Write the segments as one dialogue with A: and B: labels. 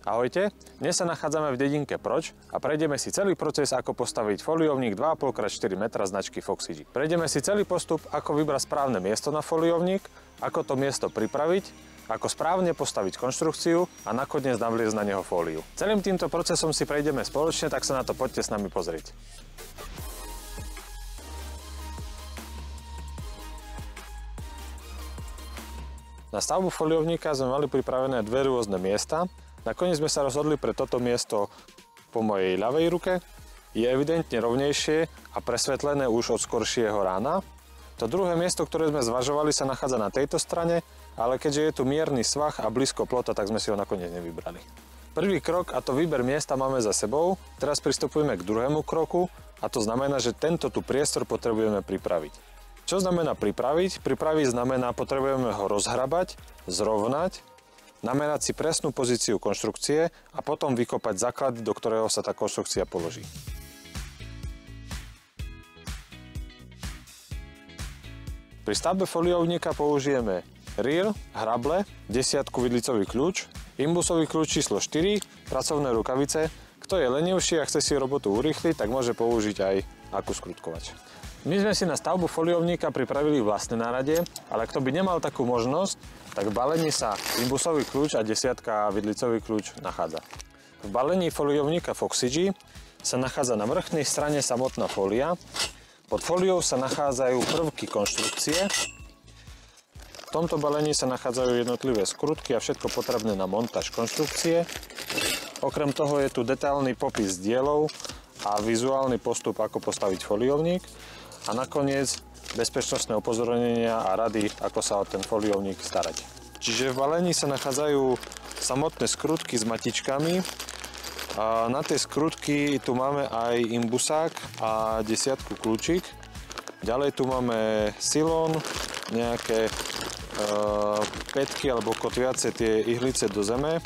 A: Ahojte, dnes sa nachádzame v dedinke Proč a prejdeme si celý proces, ako postaviť foliovník 2,5x4 m značky Foxygy. Prejdeme si celý postup, ako vybrať správne miesto na foliovník, ako to miesto pripraviť, ako správne postaviť konštrukciu a nakoniec navliezť na neho fóliu. Celým týmto procesom si prejdeme spoločne, tak sa na to poďte s nami pozrieť. Na stavbu foliovníka sme mali pripravené dve rôzne miesta. Nakoniec sme sa rozhodli pre toto miesto po mojej ľavej ruke. Je evidentne rovnejšie a presvetlené už od skoršieho rána. To druhé miesto, ktoré sme zvažovali, sa nachádza na tejto strane, ale keďže je tu mierny svah a blízko plota, tak sme si ho nakoniec nevybrali. Prvý krok, a to výber miesta, máme za sebou. Teraz pristupujeme k druhému kroku a to znamená, že tento tu priestor potrebujeme pripraviť. Čo znamená pripraviť? Pripraviť znamená, potrebujeme ho rozhrabať, zrovnať, namerať si presnú pozíciu konštrukcie a potom vykopať základ, do ktorého sa tá konštrukcia položí. Pri stavbe foliovníka použijeme rýl, hrable, desiatku vidlicový kľúč, imbusový kľúč číslo 4, pracovné rukavice. Kto je lenivší a chce si robotu urýchliť, tak môže použiť aj akú skrutkovač. My sme si na stavbu foliovníka pripravili vlastné náradie, ale kto by nemal takú možnosť, tak v balení sa imbusový kľúč a desiatka vidlicový kľúč nachádza. V balení foliovníka Foxygy sa nachádza na vrchnej strane samotná fólia. Pod fóliou sa nachádzajú prvky konštrukcie. V tomto balení sa nachádzajú jednotlivé skrutky a všetko potrebné na montáž konštrukcie. Okrem toho je tu detailný popis dielov a vizuálny postup, ako postaviť foliovník. A nakoniec bezpečnostné upozornenia a rady, ako sa o ten foliovník starať. Čiže v balení sa nachádzajú samotné skrutky s matičkami. A na tej skrutky tu máme aj imbusák a desiatku kľúčik. Ďalej tu máme silón, nejaké pätky alebo kotviace tie ihlice do zeme.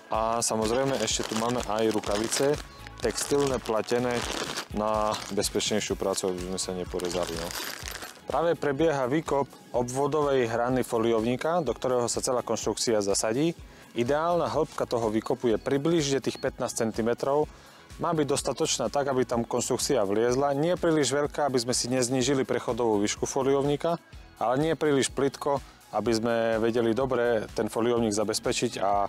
A: A samozrejme ešte tu máme aj rukavice, textilné, platené, na bezpečnejšiu prácu, aby sme sa neporezali. Práve prebieha výkop obvodovej hrany foliovníka, do ktorého sa celá konštrukcia zasadí. Ideálna hĺbka toho výkopu je približne tých 15 cm. Má byť dostatočná tak, aby tam konštrukcia vliezla. Nie príliš veľká, aby sme si neznížili prechodovú výšku foliovníka, ale nie príliš plitko, aby sme vedeli dobre ten foliovník zabezpečiť a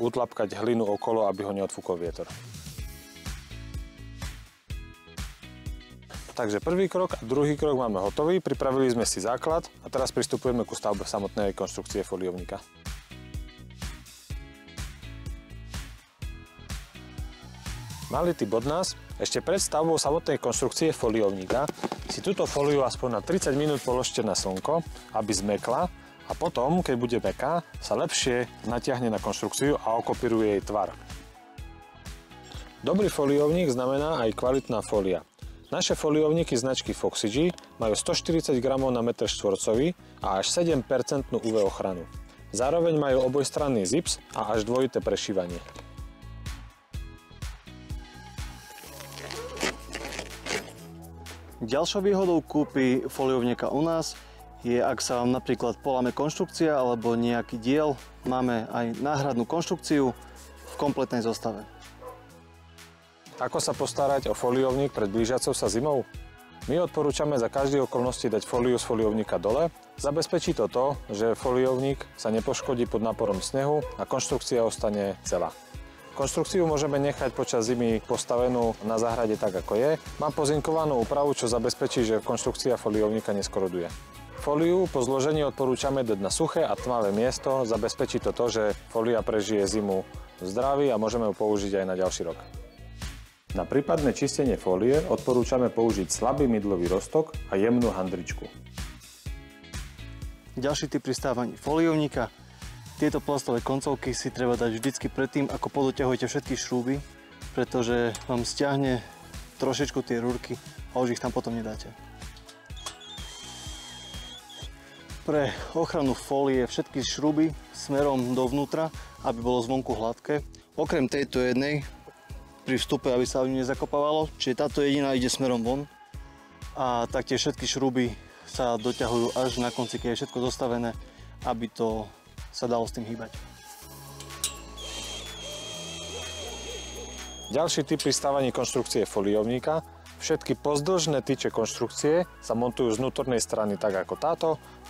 A: utlapkať hlinu okolo, aby ho neodfúkol vietor. Takže prvý krok a druhý krok máme hotový, pripravili sme si základ a teraz pristupujeme ku stavbe samotnej konštrukcie foliovníka. Malý tip od nás, ešte pred stavbou samotnej konštrukcie foliovníka si túto fóliu aspoň na 30 minút položte na slnko, aby zmekla a potom, keď bude mäkká, sa lepšie natiahne na konštrukciu a okopíruje jej tvar. Dobrý foliovník znamená aj kvalitná fólia. Naše foliovníky značky Foxygy majú 140 g na metr štvorcový a až 7% UV ochranu. Zároveň majú obojstranný zips a až dvojité prešívanie.
B: Ďalšou výhodou kúpy foliovníka u nás je, ak sa vám napríklad poláme konštrukcia alebo nejaký diel, máme aj náhradnú konštrukciu v kompletnej zostave.
A: Ako sa postarať o foliovník pred blížiacou sa zimou? My odporúčame za každej okolnosti dať fóliu z foliovníka dole. Zabezpečí to, že foliovník sa nepoškodí pod náporom snehu a konštrukcia ostane celá. Konštrukciu môžeme nechať počas zimy postavenú na záhrade tak, ako je. Má pozinkovanú úpravu, čo zabezpečí, že konštrukcia foliovníka neskoroduje. Fóliu po zložení odporúčame dať na suché a tmavé miesto. Zabezpečí to, že fólia prežije zimu v zdraví a môžeme ju použiť aj na ďalší rok. Na prípadné čistenie fólie odporúčame použiť slabý mydlový roztok a jemnú handričku.
B: Ďalší typ pri stávaní foliovníka. Tieto plastové koncovky si treba dať vždycky predtým, ako podoťahujete všetky šrúby, pretože vám stiahne trošičku tie rúrky a už ich tam potom nedáte. Pre ochranu fólie všetky šruby smerom dovnútra, aby bolo zvonku hladké. Okrem tejto jednej, pri vstupe, aby sa nezakopávalo, čiže táto jediná ide smerom von a taktiež všetky šruby sa doťahujú až na konci, keď je všetko zostavené, aby to sa dalo s tým hýbať.
A: Ďalší typ pri stávaní konštrukcie foliovníka. Všetky pozdĺžné tyče konštrukcie sa montujú z vnútornej strany tak ako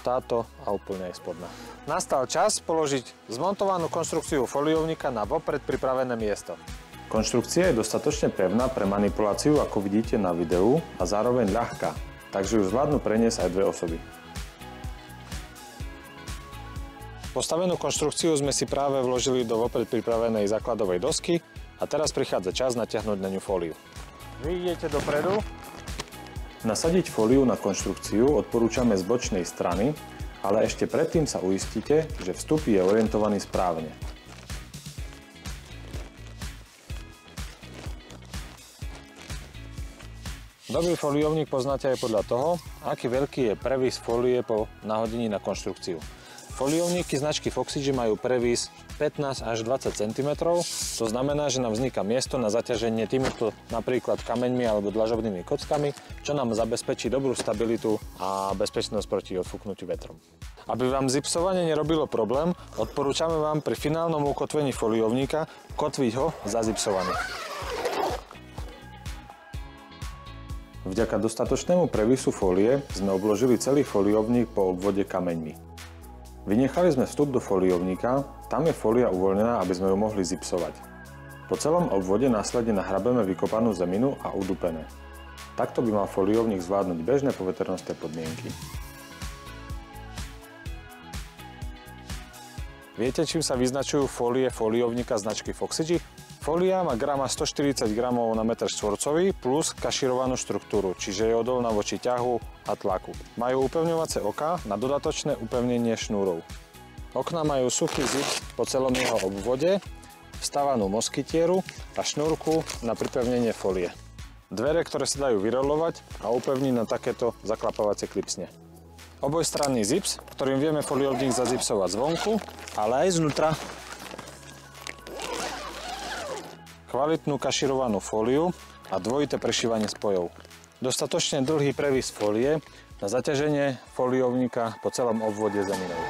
A: táto a úplne aj spodná. Nastal čas položiť zmontovanú konštrukciu foliovníka na vopred pripravené miesto. Konštrukcia je dostatočne pevná pre manipuláciu, ako vidíte na videu, a zároveň ľahká, takže ju zvládnu preniesť aj dve osoby. Postavenú konštrukciu sme si práve vložili do vopred pripravenej základovej dosky a teraz prichádza čas natiahnuť na ňu fóliu. Vy idete dopredu. Nasadiť fóliu na konštrukciu odporúčame z bočnej strany, ale ešte predtým sa uistite, že vstup je orientovaný správne. Dobrý foliovník poznáte aj podľa toho, aký veľký je previs fólie po nahodení na konštrukciu. Foliovníky značky Foxygy majú previs 15 až 20 cm, to znamená, že nám vzniká miesto na zaťaženie týmito napríklad kameňmi alebo dlažobnými kockami, čo nám zabezpečí dobrú stabilitu a bezpečnosť proti odfúknutiu vetrom. Aby vám zipsovanie nerobilo problém, odporúčame vám pri finálnom ukotvení foliovníka kotviť ho zazipsovaný. Vďaka dostatočnému previsu fólie sme obložili celý foliovník po obvode kameňmi. Vynechali sme vstup do foliovníka, tam je fólia uvoľnená, aby sme ju mohli zipsovať. Po celom obvode následne nahrabeme vykopanú zeminu a udupené. Takto by mal foliovník zvládnuť bežné poveternostné podmienky. Viete, čím sa vyznačujú fólie foliovníka značky Foxygy? Fólia má grama 140 g na metr štvorcový plus kaširovanú štruktúru, čiže je odolná voči ťahu a tlaku. Majú upevňovacie oká na dodatočné upevnenie šnúrov. Okná majú suchý zips po celom jeho obvode, vstávanú moskytieru a šnúrku na pripevnenie fólie. Dvere, ktoré sa dajú vyrolovať a upevniť na takéto zaklapávacie klipsne. Obojstranný zips, ktorým vieme foliovník zazipsovať zvonku, ale aj znútra. Kvalitnú kaširovanú fóliu a dvojité prešívanie spojov. Dostatočne dlhý previs fólie na zaťaženie foliovníka po celom obvode zeminou.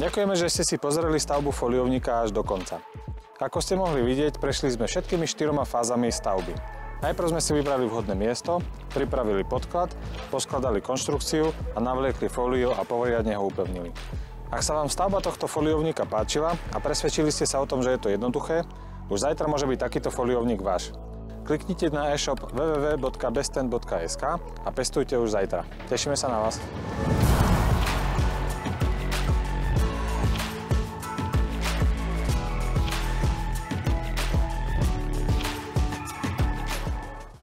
A: Ďakujeme, že ste si pozreli stavbu foliovníka až do konca. Ako ste mohli vidieť, prešli sme všetkými 4 fázami stavby. Najprv sme si vybrali vhodné miesto, pripravili podklad, poskladali konštrukciu a navliekli fóliu a poriadne ho upevnili. Ak sa vám stavba tohto foliovníka páčila a presvedčili ste sa o tom, že je to jednoduché, už zajtra môže byť takýto foliovník váš. Kliknite na e-shop www.bestend.sk a pestujte už zajtra. Tešíme sa na vás.